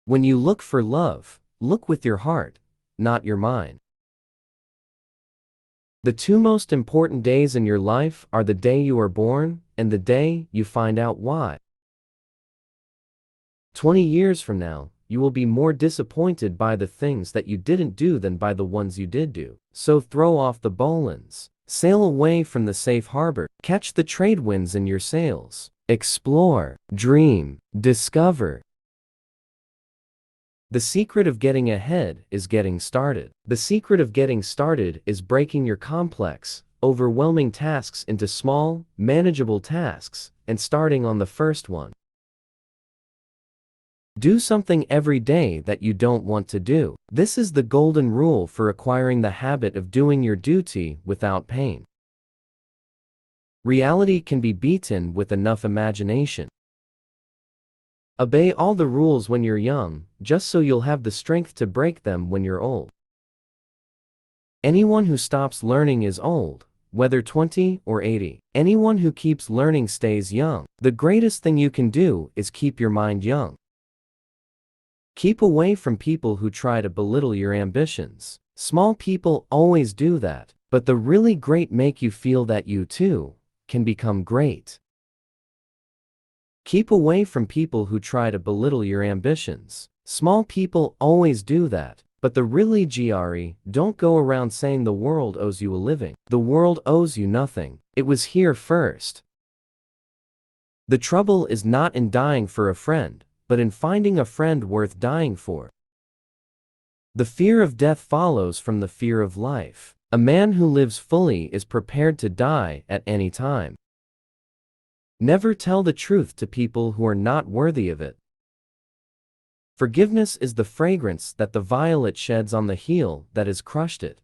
When you look for love, look with your heart, not your mind. The two most important days in your life are the day you are born and the day you find out why. 20 years from now, you will be more disappointed by the things that you didn't do than by the ones you did do. So throw off the bowlines. Sail away from the safe harbor. Catch the trade winds in your sails. Explore, dream, discover. The secret of getting ahead is getting started. The secret of getting started is breaking your complex, overwhelming tasks into small, manageable tasks, and starting on the first one. Do something every day that you don't want to do. This is the golden rule for acquiring the habit of doing your duty without pain. Reality can be beaten with enough imagination. Obey all the rules when you're young, just so you'll have the strength to break them when you're old. Anyone who stops learning is old, whether 20 or 80. Anyone who keeps learning stays young. The greatest thing you can do is keep your mind young. Keep away from people who try to belittle your ambitions. Small people always do that, but the really great make you feel that you too can become great. Keep away from people who try to belittle your ambitions. Small people always do that, but the really don't go around saying the world owes you a living. The world owes you nothing. It was here first. The trouble is not in dying for a friend, but in finding a friend worth dying for. The fear of death follows from the fear of life. A man who lives fully is prepared to die at any time. Never tell the truth to people who are not worthy of it. Forgiveness is the fragrance that the violet sheds on the heel that has crushed it.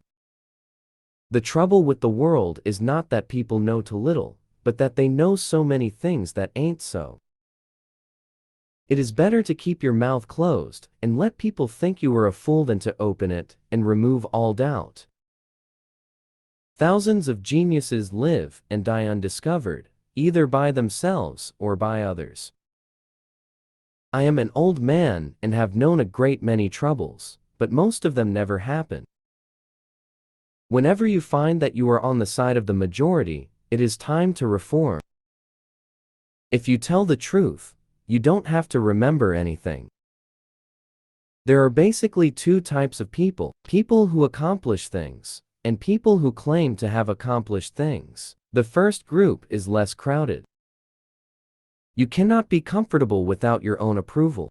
The trouble with the world is not that people know too little, but that they know so many things that ain't so. It is better to keep your mouth closed and let people think you are a fool than to open it and remove all doubt. Thousands of geniuses live and die undiscovered, either by themselves or by others. I am an old man and have known a great many troubles, but most of them never happen. Whenever you find that you are on the side of the majority, it is time to reform. If you tell the truth, you don't have to remember anything. There are basically two types of people: people who accomplish things, and people who claim to have accomplished things. The first group is less crowded. You cannot be comfortable without your own approval.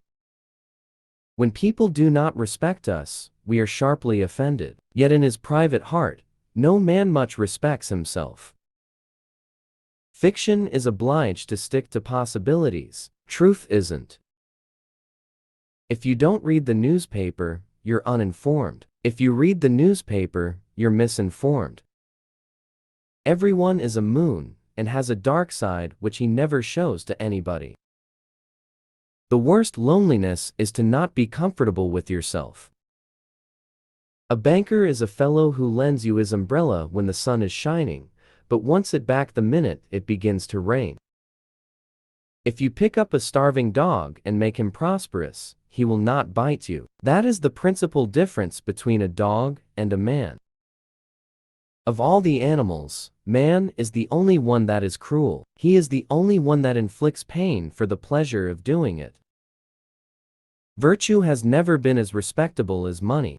When people do not respect us, we are sharply offended. Yet in his private heart, no man much respects himself. Fiction is obliged to stick to possibilities. Truth isn't. If you don't read the newspaper, you're uninformed. If you read the newspaper, you're misinformed. Everyone is a moon and has a dark side which he never shows to anybody. The worst loneliness is to not be comfortable with yourself. A banker is a fellow who lends you his umbrella when the sun is shining, but wants it back the minute it begins to rain. If you pick up a starving dog and make him prosperous, he will not bite you. That is the principal difference between a dog and a man. Of all the animals, man is the only one that is cruel. He is the only one that inflicts pain for the pleasure of doing it. Virtue has never been as respectable as money.